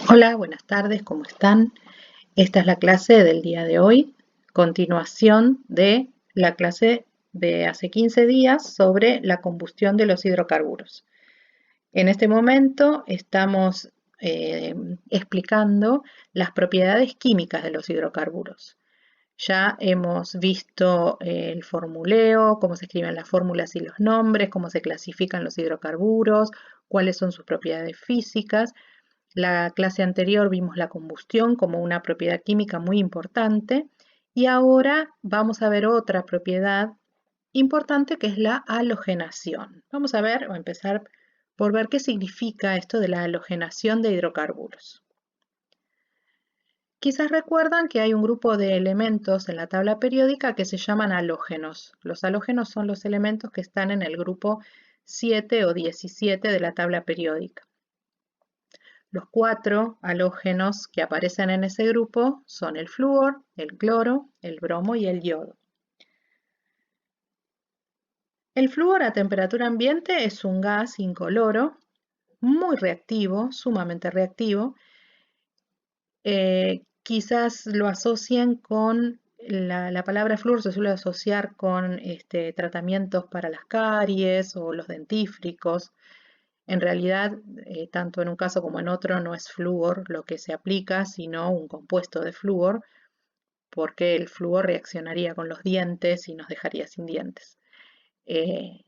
Hola, buenas tardes, ¿cómo están? Esta es la clase del día de hoy, continuación de la clase de hace 15 días sobre la combustión de los hidrocarburos. En este momento estamos explicando las propiedades químicas de los hidrocarburos. Ya hemos visto el formuleo, cómo se escriben las fórmulas y los nombres, cómo se clasifican los hidrocarburos, cuáles son sus propiedades físicas. La clase anterior vimos la combustión como una propiedad química muy importante y ahora vamos a ver otra propiedad importante que es la halogenación. Vamos a ver o empezar por ver qué significa esto de la halogenación de hidrocarburos. Quizás recuerdan que hay un grupo de elementos en la tabla periódica que se llaman halógenos. Los halógenos son los elementos que están en el grupo 7 o 17 de la tabla periódica. Los 4 halógenos que aparecen en ese grupo son el flúor, el cloro, el bromo y el yodo. El flúor a temperatura ambiente es un gas incoloro, muy reactivo, sumamente reactivo. Quizás lo asocien con la palabra flúor, se suele asociar con tratamientos para las caries o los dentífricos. En realidad, tanto en un caso como en otro, no es flúor lo que se aplica, sino un compuesto de flúor, porque el flúor reaccionaría con los dientes y nos dejaría sin dientes. Eh,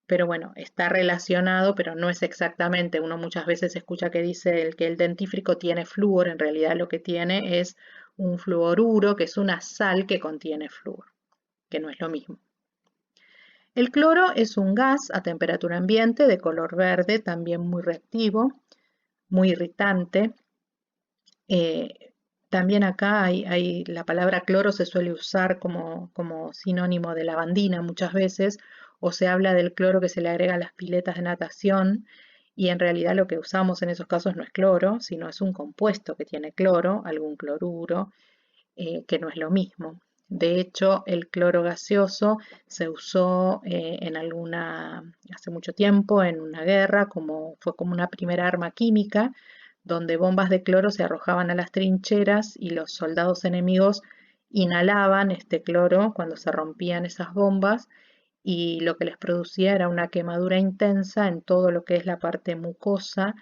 pero bueno, está relacionado, pero no es exactamente. Uno muchas veces escucha que dice que el dentífrico tiene flúor, en realidad lo que tiene es un fluoruro, que es una sal que contiene flúor, que no es lo mismo. El cloro es un gas a temperatura ambiente de color verde, también muy reactivo, muy irritante. También acá la palabra cloro se suele usar como sinónimo de lavandina muchas veces, o se habla del cloro que se le agrega a las piletas de natación, y en realidad lo que usamos en esos casos no es cloro, sino es un compuesto que tiene cloro, algún cloruro, que no es lo mismo. De hecho, el cloro gaseoso se usó hace mucho tiempo en una guerra, fue como una primera arma química, donde bombas de cloro se arrojaban a las trincheras y los soldados enemigos inhalaban este cloro cuando se rompían esas bombas, y lo que les producía era una quemadura intensa en todo lo que es la parte mucosa,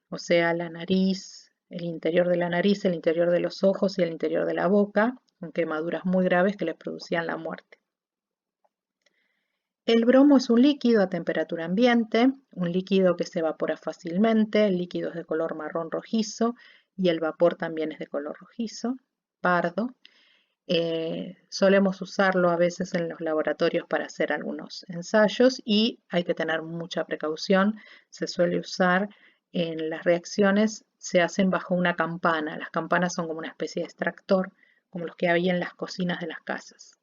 o sea, la nariz, el interior de la nariz, el interior de los ojos y el interior de la boca, con quemaduras muy graves que les producían la muerte. El bromo es un líquido a temperatura ambiente, un líquido que se evapora fácilmente. El líquido es de color marrón rojizo y el vapor también es de color rojizo, pardo. Solemos usarlo a veces en los laboratorios para hacer algunos ensayos y hay que tener mucha precaución. Se suele usar en las reacciones, se hacen bajo una campana. Las campanas son como una especie de extractor, como los que había en las cocinas de las casas.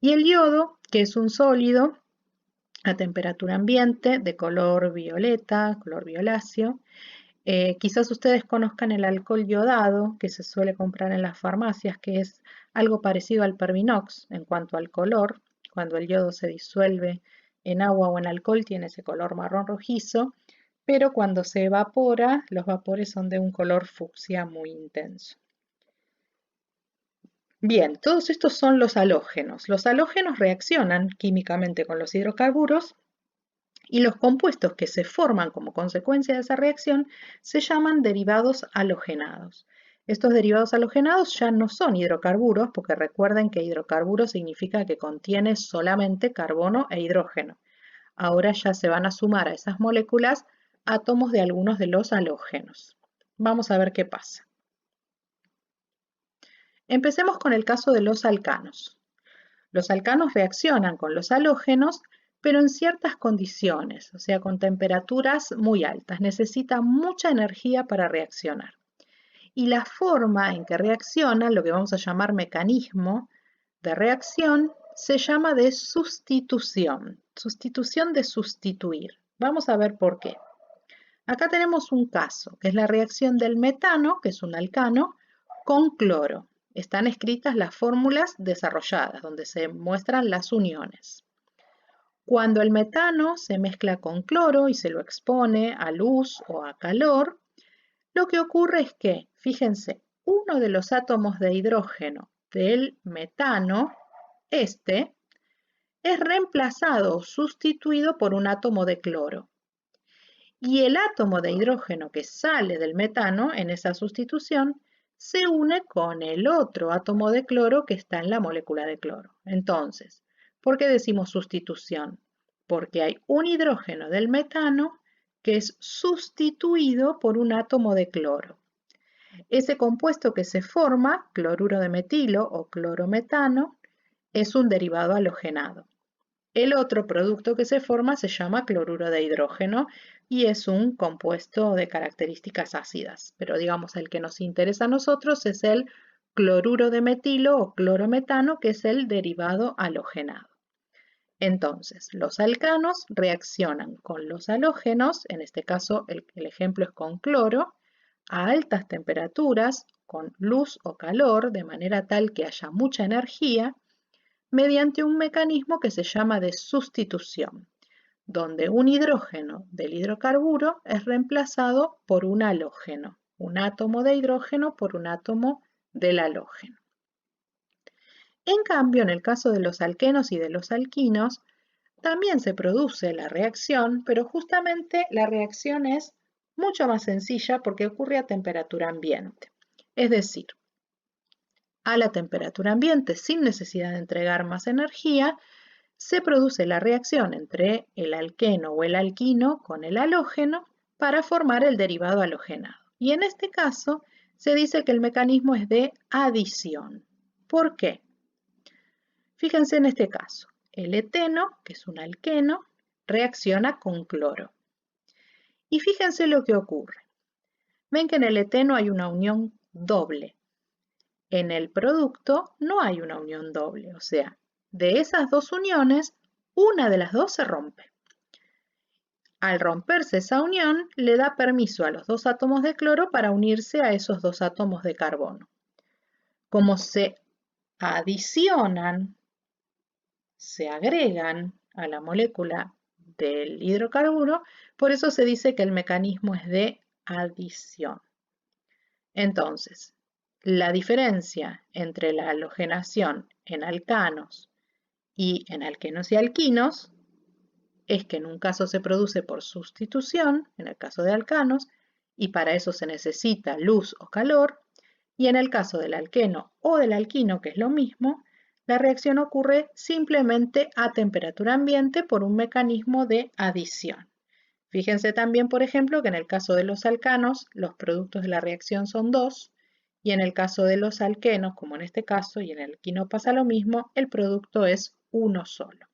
Y el yodo, que es un sólido a temperatura ambiente de color violeta, color violáceo. Quizás ustedes conozcan el alcohol yodado que se suele comprar en las farmacias, que es algo parecido al Pervinox en cuanto al color. Cuando el yodo se disuelve en agua o en alcohol tiene ese color marrón rojizo, pero cuando se evapora, los vapores son de un color fucsia muy intenso. Bien, todos estos son los halógenos. Los halógenos reaccionan químicamente con los hidrocarburos y los compuestos que se forman como consecuencia de esa reacción se llaman derivados halogenados. Estos derivados halogenados ya no son hidrocarburos, porque recuerden que hidrocarburo significa que contiene solamente carbono e hidrógeno. Ahora ya se van a sumar a esas moléculas átomos de algunos de los halógenos. Vamos a ver qué pasa. Empecemos con el caso de los alcanos. Los alcanos reaccionan con los halógenos, pero en ciertas condiciones, o sea, con temperaturas muy altas. Necesitan mucha energía para reaccionar. Y la forma en que reaccionan, lo que vamos a llamar mecanismo de reacción, se llama de sustitución. Sustitución de sustituir. Vamos a ver por qué. Acá tenemos un caso, que es la reacción del metano, que es un alcano, con cloro. Están escritas las fórmulas desarrolladas, donde se muestran las uniones. Cuando el metano se mezcla con cloro y se lo expone a luz o a calor, Lo que ocurre es que, fíjense, uno de los átomos de hidrógeno del metano, es reemplazado o sustituido por un átomo de cloro. Y el átomo de hidrógeno que sale del metano en esa sustitución se une con el otro átomo de cloro que está en la molécula de cloro. Entonces, ¿por qué decimos sustitución? Porque hay un hidrógeno del metano que es sustituido por un átomo de cloro. Ese compuesto que se forma, cloruro de metilo o clorometano, es un derivado halogenado. El otro producto que se forma se llama cloruro de hidrógeno y es un compuesto de características ácidas, pero digamos el que nos interesa a nosotros es el cloruro de metilo o clorometano, que es el derivado halogenado. Entonces, los alcanos reaccionan con los halógenos, en este caso el ejemplo es con cloro, a altas temperaturas, con luz o calor, de manera tal que haya mucha energía, mediante un mecanismo que se llama de sustitución, donde un hidrógeno del hidrocarburo es reemplazado por un halógeno, un átomo de hidrógeno por un átomo del halógeno. En cambio, en el caso de los alquenos y de los alquinos, también se produce la reacción, pero justamente la reacción es mucho más sencilla porque ocurre a temperatura ambiente. Es decir, a la temperatura ambiente, sin necesidad de entregar más energía, se produce la reacción entre el alqueno o el alquino con el halógeno para formar el derivado halogenado. Y en este caso se dice que el mecanismo es de adición. ¿Por qué? Fíjense en este caso, el eteno, que es un alqueno, reacciona con cloro. Y fíjense lo que ocurre. Ven que en el eteno hay una unión doble. En el producto no hay una unión doble, o sea, de esas dos uniones, una de las dos se rompe. Al romperse esa unión, le da permiso a los dos átomos de cloro para unirse a esos dos átomos de carbono. Como se adicionan, se agregan a la molécula del hidrocarburo, por eso se dice que el mecanismo es de adición. Entonces, la diferencia entre la halogenación en alcanos y en alquenos y alquinos es que en un caso se produce por sustitución, en el caso de alcanos, y para eso se necesita luz o calor, y en el caso del alqueno o del alquino, que es lo mismo, la reacción ocurre simplemente a temperatura ambiente por un mecanismo de adición. Fíjense también, por ejemplo, que en el caso de los alcanos, los productos de la reacción son dos, y en el caso de los alquenos, como en este caso, y en el alquino pasa lo mismo, el producto es uno solo.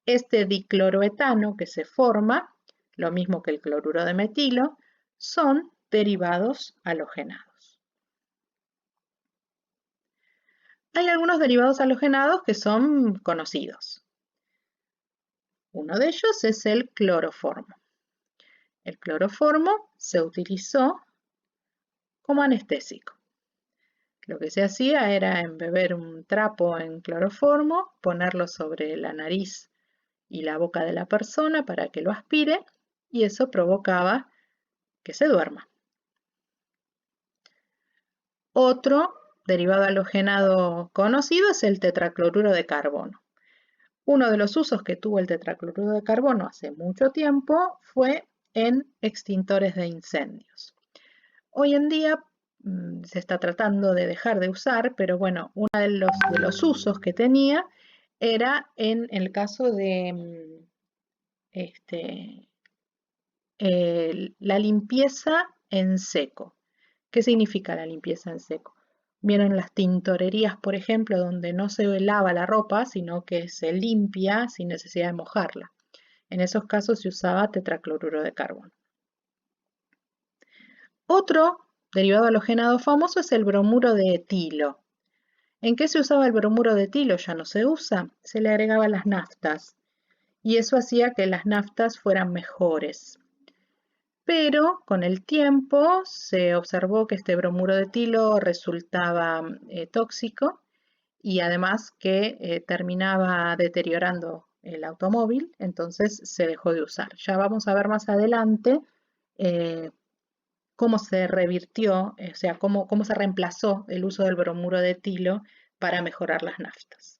Este dicloroetano que se forma, lo mismo que el cloruro de metilo, son derivados halogenados. Hay algunos derivados halogenados que son conocidos. Uno de ellos es el cloroformo. El cloroformo se utilizó como anestésico. Lo que se hacía era embeber un trapo en cloroformo, ponerlo sobre la nariz y la boca de la persona para que lo aspire y eso provocaba que se duerma. Otro derivado halogenado conocido es el tetracloruro de carbono. Uno de los usos que tuvo el tetracloruro de carbono hace mucho tiempo fue en extintores de incendios. Hoy en día se está tratando de dejar de usar, pero bueno, uno de los usos que tenía era en el caso de la limpieza en seco. ¿Qué significa la limpieza en seco? Vieron las tintorerías, por ejemplo, donde no se lava la ropa, sino que se limpia sin necesidad de mojarla. En esos casos se usaba tetracloruro de carbono. Otro derivado halogenado famoso es el bromuro de etilo. ¿En qué se usaba el bromuro de etilo? Ya no se usa. Se le agregaban las naftas. Y eso hacía que las naftas fueran mejores. Pero con el tiempo se observó que este bromuro de etilo resultaba tóxico y además que terminaba deteriorando el automóvil, entonces se dejó de usar. Ya vamos a ver más adelante cómo se revirtió, o sea, cómo se reemplazó el uso del bromuro de etilo para mejorar las naftas.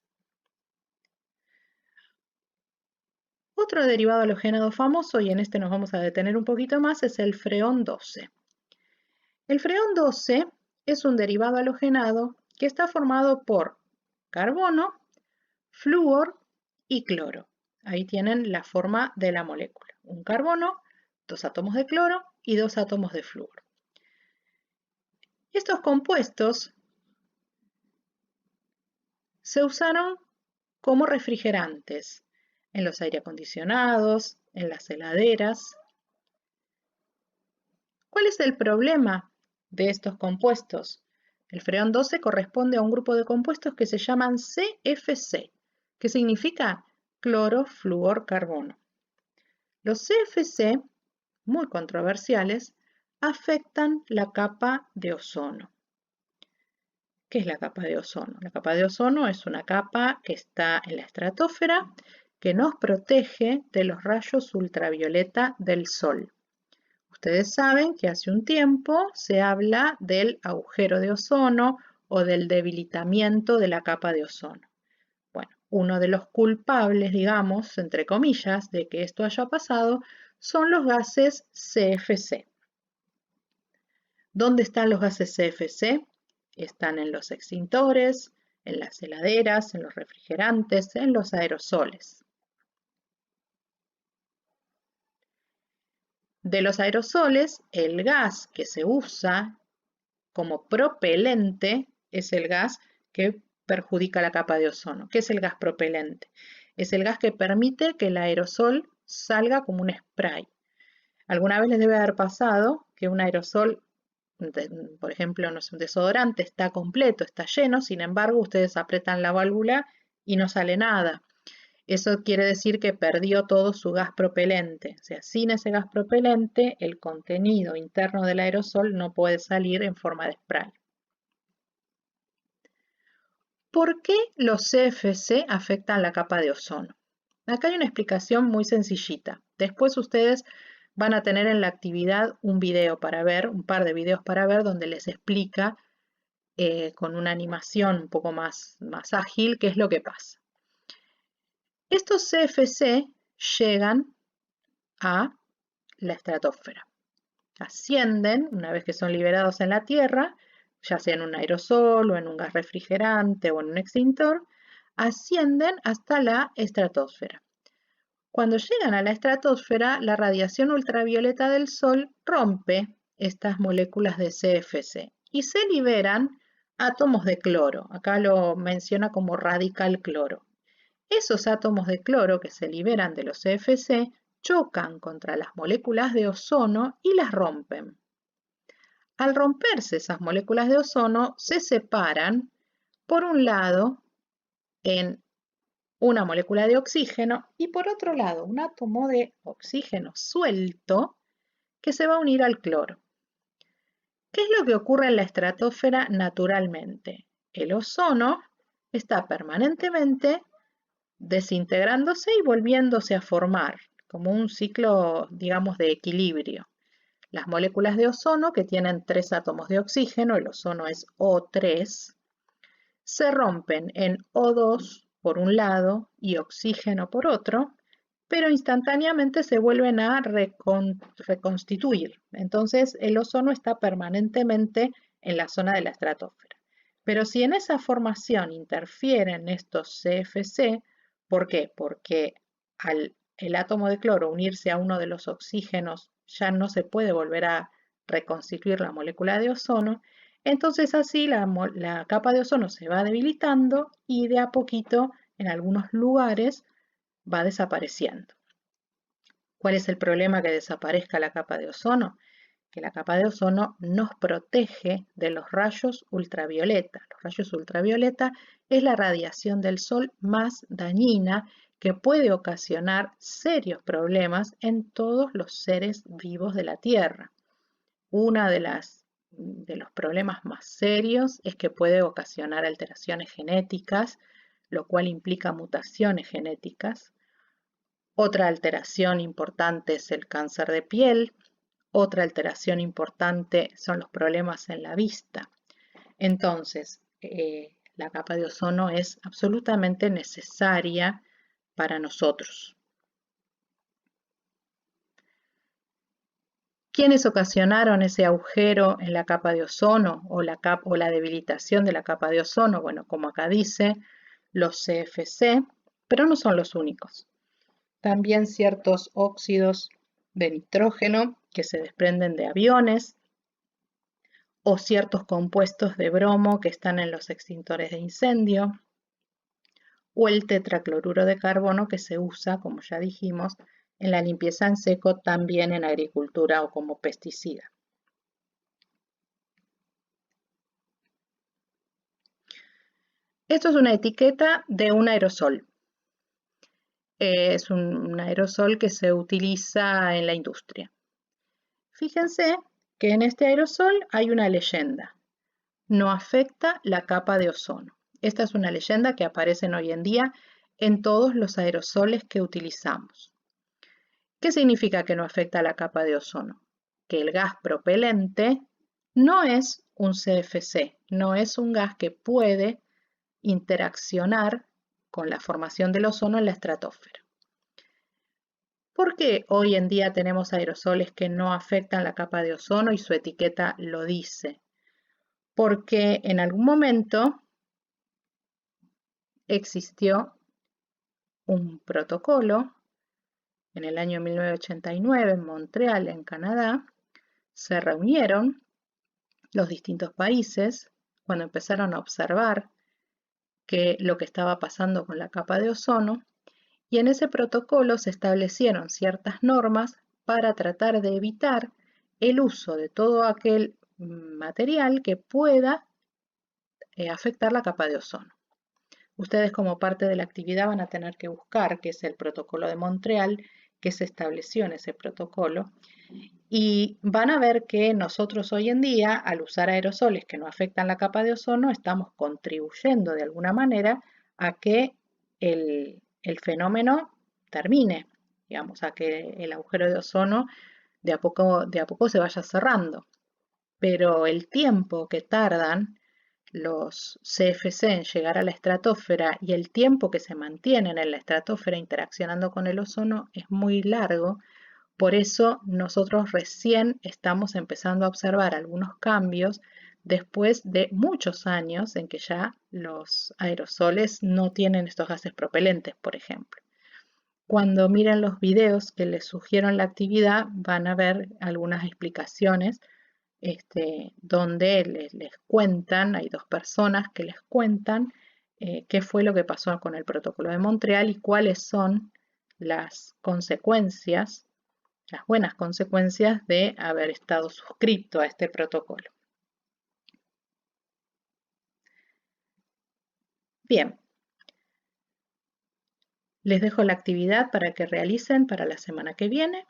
Otro derivado halogenado famoso, y en este nos vamos a detener un poquito más, es el freón 12. El freón 12 es un derivado halogenado que está formado por carbono, flúor y cloro. Ahí tienen la forma de la molécula. Un carbono, 2 átomos de cloro y 2 átomos de flúor. Estos compuestos se usaron como refrigerantes en los aire acondicionados, en las heladeras. ¿Cuál es el problema de estos compuestos? El freón 12 corresponde a un grupo de compuestos que se llaman CFC, que significa clorofluorcarbono. Los CFC, muy controversiales, afectan la capa de ozono. ¿Qué es la capa de ozono? La capa de ozono es una capa que está en la estratosfera que nos protege de los rayos ultravioleta del Sol. Ustedes saben que hace un tiempo se habla del agujero de ozono o del debilitamiento de la capa de ozono. Bueno, uno de los culpables, digamos, entre comillas, de que esto haya pasado son los gases CFC. ¿Dónde están los gases CFC? Están en los extintores, en las heladeras, en los refrigerantes, en los aerosoles. De los aerosoles, el gas que se usa como propelente es el gas que perjudica la capa de ozono. ¿Qué es el gas propelente? Es el gas que permite que el aerosol salga como un spray. Alguna vez les debe haber pasado que un aerosol, por ejemplo, no sé, un desodorante está completo, está lleno, sin embargo, ustedes apretan la válvula y no sale nada. Eso quiere decir que perdió todo su gas propelente. O sea, sin ese gas propelente, el contenido interno del aerosol no puede salir en forma de spray. ¿Por qué los CFC afectan la capa de ozono? Acá hay una explicación muy sencillita. Después ustedes van a tener en la actividad un video para ver, un par de videos para ver, donde les explica con una animación un poco más ágil qué es lo que pasa. Estos CFC llegan a la estratosfera. Ascienden, una vez que son liberados en la Tierra, ya sea en un aerosol o en un gas refrigerante o en un extintor, ascienden hasta la estratosfera. Cuando llegan a la estratosfera, la radiación ultravioleta del Sol rompe estas moléculas de CFC y se liberan átomos de cloro. Acá lo menciona como radical cloro. Esos átomos de cloro que se liberan de los CFC chocan contra las moléculas de ozono y las rompen. Al romperse esas moléculas de ozono, se separan, por un lado, en una molécula de oxígeno y por otro lado, un átomo de oxígeno suelto que se va a unir al cloro. ¿Qué es lo que ocurre en la estratosfera naturalmente? El ozono está permanentemente desintegrándose y volviéndose a formar, como un ciclo, digamos, de equilibrio. Las moléculas de ozono, que tienen 3 átomos de oxígeno, el ozono es O3, se rompen en O2 por un lado y oxígeno por otro, pero instantáneamente se vuelven a reconstituir. Entonces el ozono está permanentemente en la zona de la estratosfera. Pero si en esa formación interfieren estos CFC, ¿por qué? Porque al el átomo de cloro unirse a uno de los oxígenos ya no se puede volver a reconstituir la molécula de ozono, entonces así la capa de ozono se va debilitando y de a poquito en algunos lugares va desapareciendo. ¿Cuál es el problema que desaparezca la capa de ozono? Que la capa de ozono nos protege de los rayos ultravioleta. Los rayos ultravioleta es la radiación del sol más dañina que puede ocasionar serios problemas en todos los seres vivos de la Tierra. Uno de los problemas más serios es que puede ocasionar alteraciones genéticas, lo cual implica mutaciones genéticas. Otra alteración importante es el cáncer de piel. Otra alteración importante son los problemas en la vista. Entonces, la capa de ozono es absolutamente necesaria para nosotros. ¿Quiénes ocasionaron ese agujero en la capa de ozono o la debilitación de la capa de ozono? Bueno, como acá dice, los CFC, pero no son los únicos. También ciertos óxidos de nitrógeno que se desprenden de aviones o ciertos compuestos de bromo que están en los extintores de incendio o el tetracloruro de carbono que se usa, como ya dijimos, en la limpieza en seco, también en agricultura o como pesticida. Esto es una etiqueta de un aerosol. Es un aerosol que se utiliza en la industria. Fíjense que en este aerosol hay una leyenda. No afecta la capa de ozono. Esta es una leyenda que aparece hoy en día en todos los aerosoles que utilizamos. ¿Qué significa que no afecta la capa de ozono? Que el gas propelente no es un CFC, no es un gas que puede interaccionar con la formación del ozono en la estratosfera. ¿Por qué hoy en día tenemos aerosoles que no afectan la capa de ozono y su etiqueta lo dice? Porque en algún momento existió un protocolo en el año 1989 en Montreal, en Canadá. Se reunieron los distintos países cuando empezaron a observar lo que estaba pasando con la capa de ozono, y en ese protocolo se establecieron ciertas normas para tratar de evitar el uso de todo aquel material que pueda afectar la capa de ozono. Ustedes, como parte de la actividad, van a tener que buscar qué es el protocolo de Montreal, que se estableció en ese protocolo, y van a ver que nosotros hoy en día, al usar aerosoles que no afectan la capa de ozono, estamos contribuyendo de alguna manera a que el fenómeno termine, digamos, a que el agujero de ozono de a poco se vaya cerrando. Pero el tiempo que tardan los CFC en llegar a la estratosfera y el tiempo que se mantienen en la estratosfera interaccionando con el ozono es muy largo. Por eso nosotros recién estamos empezando a observar algunos cambios después de muchos años en que ya los aerosoles no tienen estos gases propelentes, por ejemplo. Cuando miren los videos que les sugiero en la actividad, van a ver algunas explicaciones donde les cuentan, hay dos personas que les cuentan qué fue lo que pasó con el protocolo de Montreal y cuáles son las consecuencias, las buenas consecuencias de haber estado suscrito a este protocolo. Bien, les dejo la actividad para que realicen para la semana que viene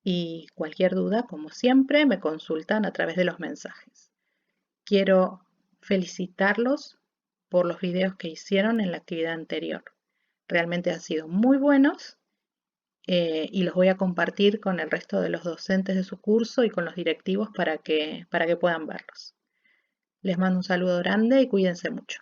y cualquier duda, como siempre, me consultan a través de los mensajes. Quiero felicitarlos por los videos que hicieron en la actividad anterior. Realmente han sido muy buenos y los voy a compartir con el resto de los docentes de su curso y con los directivos para que puedan verlos. Les mando un saludo grande y cuídense mucho.